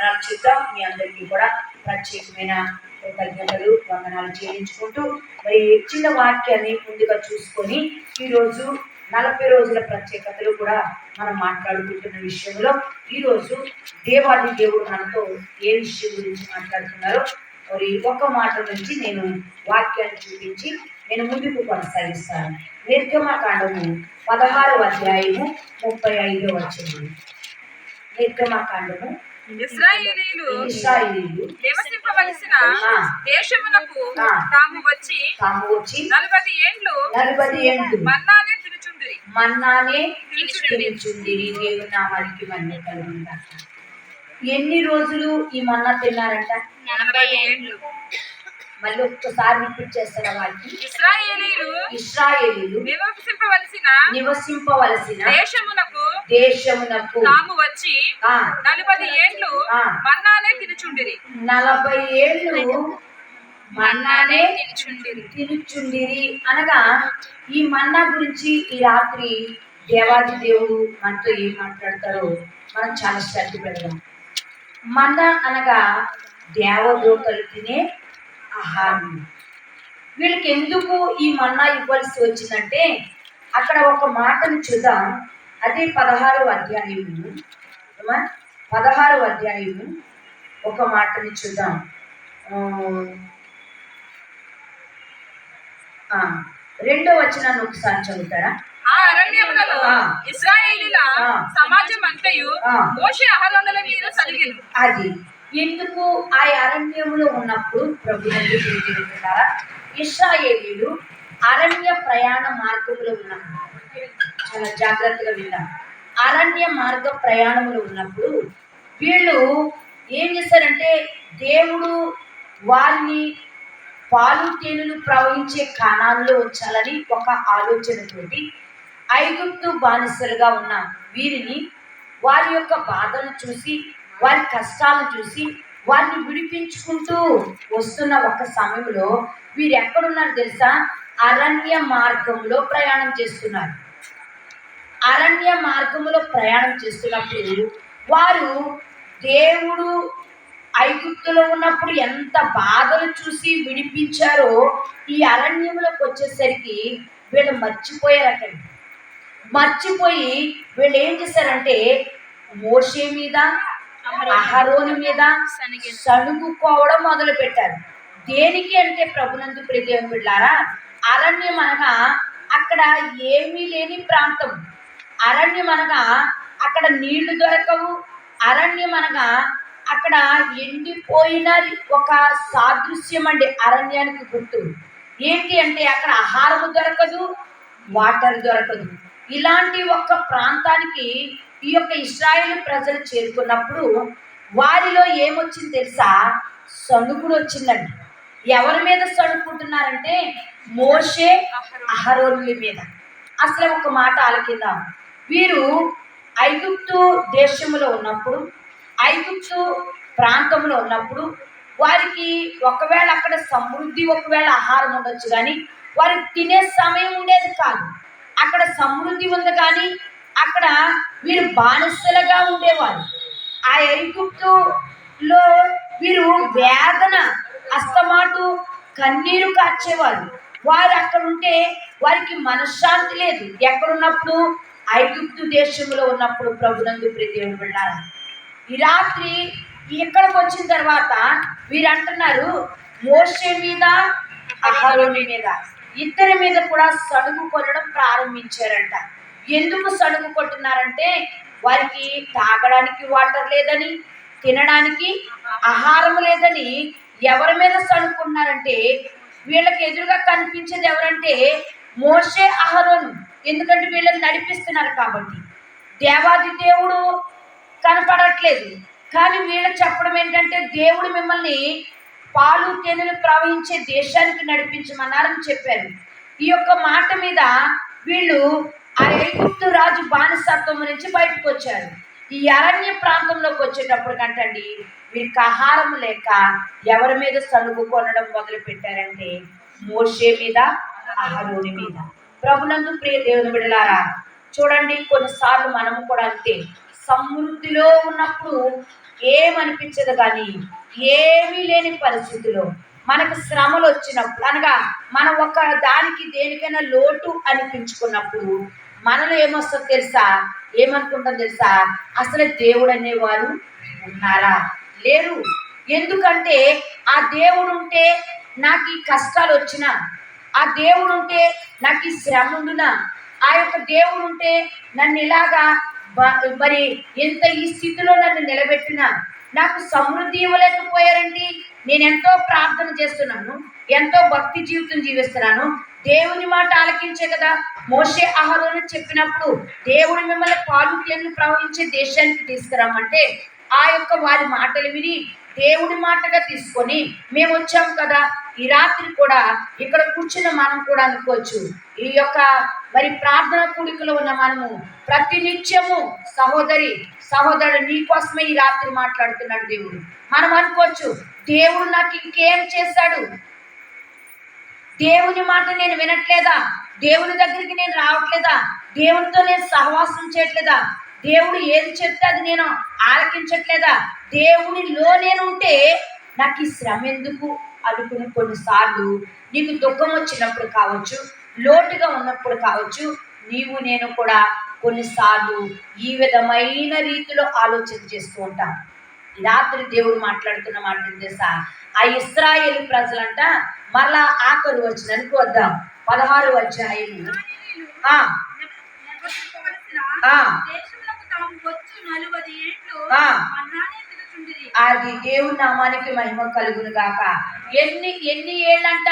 వందనాలు చెప్తాం. మీ అందరికీ కూడా ప్రత్యేకమైన కృతజ్ఞతలు వందనాలు చెల్లించుకుంటూ మరి చిన్న వాక్యాన్ని ముందుగా చూసుకొని ఈరోజు 40 రోజుల ప్రత్యేకతలు కూడా మనం మాట్లాడుకుంటున్న విషయంలో ఈరోజు దేవాది దేవుడు మనతో ఏ విషయం గురించి మాట్లాడుతున్నారో మరి ఒక మాట నుంచి నేను వాక్యాన్ని చూపించి నేను ముందుకు కొనసాగిస్తాను. నిర్గమకాండము 16వ అధ్యాయము 35వ వచనం. నిర్గమకాండము ఇశ్రాయేలీయులు నివసింపవలసిన దేశమునకు తాము వచ్చి 40 ఏండ్లు మన్నానే తినుచుండిరి. దేవుని నామానికి మహిమ కలుగును. ఎన్ని రోజులు ఈ మన్నా తిన్నారంట? 40 ఏండ్లు. మళ్ళీ ఒక్కసారి రిపీట్ చేస్తారా? వారికి ఇశ్రాయేలీయులు నివసింపవలసిన దేశమునకు తాము వచ్చి 40 ఏండ్లు మన్నానే తినుచుండిరి. 40 ఏళ్ళు మన్నానే తినుచుండిరి అనగా ఈ మన్నా గురించి ఈ రాత్రి దేవాది దేవుడు మనతో ఏం మాట్లాడతారో మనం చాలా శ్రద్ధ పెడదాం. మన్నా అనగా దేవదూతలు తినే ఆహారం. వీళ్ళకి ఎందుకు ఈ మన్నా ఇవ్వాల్సి వచ్చిందంటే అక్కడ ఒక మాటను చూద్దాం. అదే 16వ అధ్యాయము ఒక మాటని చూద్దాం. 2వ వచనాన్ని ఒకసారి చదువుతారా? ఆ అరణ్యములలో ఇశ్రాయేలీయుల సమాజం అంతయు మోషే అహరోనుల మీద సలిగెను. అది ఎందుకు ఆ అరణ్యములో ఉన్నప్పుడు ప్రభువుని చూపించారా? ఇశ్రాయేలీయులు అరణ్య ప్రయాణ మార్గంలో ఉన్నారు. చాలా జాగ్రత్తగా విన్నారు. అరణ్య మార్గ ప్రయాణంలో ఉన్నప్పుడు వీళ్ళు ఏం చేశారంటే దేవుడు వారిని పాలు తేనెలు ప్రవహించే కానాల్లో ఉంచాలని ఒక ఆలోచనతోటి ఐగుప్తు బానిసలుగా ఉన్న వీరిని వారి యొక్క బాధను చూసి వారి కష్టాలను చూసి వారిని విడిపించుకుంటూ వస్తున్న ఒక సమయంలో వీరు ఎక్కడున్నారు తెలుసా? అరణ్య మార్గంలో ప్రయాణం చేస్తున్నారు. అరణ్య మార్గంలో ప్రయాణం చేస్తున్నప్పుడు వారు దేవుడు ఐగుప్తులో ఉన్నప్పుడు ఎంత బాధలు చూసి విడిపించారో ఈ అరణ్యంలోకి వచ్చేసరికి వీళ్ళు మర్చిపోయారటండి. మర్చిపోయి వీళ్ళు ఏం చేశారంటే మోషే మీద అహరోను మీద సణుగుకోవడం మొదలు పెట్టారు. దేనికి అంటే ప్రభునందు ప్రియదేవుని బిడ్డలారా, అరణ్యం అనగా అక్కడ ఏమీ లేని ప్రాంతం. అరణ్యం అనగా అక్కడ నీళ్లు దొరకవు. అరణ్యం అనగా అక్కడ ఎండిపోయిన ఒక సాదృశ్యం అండి అరణ్యానికి గుర్తు. ఏంటి అంటే అక్కడ ఆహారము దొరకదు, వాటర్ దొరకదు. ఇలాంటి ఒక ప్రాంతానికి ఈ యొక్క ఇశ్రాయేలు ప్రజలు చేరుకున్నప్పుడు వారిలో ఏమొచ్చింది తెలుసా? సణుగుడు వచ్చిందండి. ఎవరి మీద సణుకుంటున్నారంటే మోషే అహరోనుల మీద. అసలు ఒక మాట ఆలకిద్దాం. వీరు ఐగుప్తు దేశంలో ఉన్నప్పుడు, ఐగుప్తు ప్రాంతంలో ఉన్నప్పుడు వారికి ఒకవేళ అక్కడ సమృద్ధి ఒకవేళ ఆహారం ఉండొచ్చు, కానీ వారికి తినే సమయం ఉండేది కాదు. అక్కడ సమృద్ధి ఉంది కానీ అక్కడ వీరు బానిసలుగా ఉండేవారు. ఆ ఐగుప్తులో వీరు వేదన అస్తమాటు కన్నీరు కార్చేవారు. వారు అక్కడ ఉంటే వారికి మనశ్శాంతి లేదు. ఎక్కడున్నప్పుడు? ఐగుప్తు దేశంలో ఉన్నప్పుడు. ప్రభునందు ప్రియదేవుని బిడ్డలారా, ఈ రాత్రి ఇక్కడికి వచ్చిన తర్వాత వీరు అంటున్నారు మోషే మీద అహరోను మీద ఇద్దరి మీద కూడా సడుగు కొనడం ప్రారంభించారంట. ఎందుకు సడుగు కొట్టున్నారంటే వారికి తాగడానికి వాటర్ లేదని, తినడానికి ఆహారం లేదని ఎవరి మీద సడుకున్నారంటే వీళ్ళకి ఎదురుగా కనిపించేది ఎవరంటే మోషే అహరోను. ఎందుకంటే వీళ్ళని నడిపిస్తున్నారు కాబట్టి. దేవాది దేవుడు కనపడట్లేదు, కానీ వీళ్ళకి చెప్పడం ఏంటంటే దేవుడు మిమ్మల్ని పాలు తేనెలు ప్రవహించే దేశానికి నడిపించమన్నారని చెప్పారు. ఈ యొక్క మాట మీద వీళ్ళు ఆ ఐగుప్తు రాజు బానిసత్వం నుంచి బయటకు వచ్చారు. ఈ అరణ్య ప్రాంతంలోకి వచ్చేటప్పుడు కంటండి వీరికి ఆహారం లేక ఎవరి మీద సలుగు కొనడం మొదలు పెట్టారంటే మోషే మీద అహరోను మీద. ప్రభునందు ప్రియ దేవుని బిడ్డలారా, చూడండి కొన్నిసార్లు మనము కూడా అంతే. సమృద్ధిలో ఉన్నప్పుడు ఏమనిపించదు. కానీ ఏమీ లేని పరిస్థితిలో మనకు శ్రమలు వచ్చినప్పుడు అనగా మనం ఒక దానికి దేనికైనా లోటు అనిపించుకున్నప్పుడు మనలో ఏమొస్తుందో తెలుసా? ఏమనుకుంటాం తెలుసా? అసలు దేవుడు అనేవారు ఉన్నారా? లేరు. ఎందుకంటే ఆ దేవుడు ఉంటే నాకు ఈ కష్టాలు వచ్చినా, ఆ దేవుడు ఉంటే నాకు ఈ శ్రమ ఉండునా, ఆ యొక్క దేవుడు ఉంటే నన్ను ఇలాగా మరి ఎంత ఈ స్థితిలో నన్ను నిలబెట్టినా, నాకు సమృద్ధి ఇవ్వలేకపోయారండి. నేను ఎంతో ప్రార్థన చేస్తున్నాను, ఎంతో భక్తి జీవితం జీవిస్తున్నాను, దేవుని మాట ఆలకించే కదా మోషే అహరోను చెప్పినప్పుడు దేవుడు మిమ్మల్ని పాలు తేనెలు ప్రవహించే దేశానికి తీసుకురామంటే ఆ యొక్క వారి మాటలు విని దేవుడి మాటగా తీసుకొని మేము వచ్చాం కదా. ఈ రాత్రి కూడా ఇక్కడ కూర్చున్న మనం కూడా అనుకోవచ్చు, ఈ యొక్క మరి ప్రార్థన కూడికలో ఉన్న మనము ప్రతి నిత్యము సహోదరి సహోదరుడు నీ కోసమే ఈ రాత్రి మాట్లాడుతున్నాడు దేవుడు. మనం అనుకోవచ్చు, దేవుడు నాకు ఇంకేం చేశాడు, దేవుని మాట నేను వినట్లేదా, దేవుని దగ్గరికి నేను రావట్లేదా, దేవునితో నేను సహవాసం చేయట్లేదా, దేవుడు ఏది చెప్తే అది నేను ఆలకించట్లేదా, దేవునిలో నేను ఉంటే నాకు ఈ శ్రమ ఎందుకు అనుకుని కొన్నిసార్లు నీకు దుఃఖం వచ్చినప్పుడు కావచ్చు, లోటుగా ఉన్నప్పుడు కావచ్చు, నీవు నేను కూడా కొన్నిసార్లు ఈ విధమైన రీతిలో ఆలోచన చేస్తూ ఉంటాం. ఈ రాత్రి దేవుడు మాట్లాడుతున్న మాట ఏం తెలుసా? ఆ ఇశ్రాయేలు ప్రజలంట మరలా ఆఖరు వచ్చినానికి వద్దాం. 16వ అధ్యాయము అది దేవుని నామానికి మహిమ కలుగును గాక. ఎన్ని ఏళ్ళంట?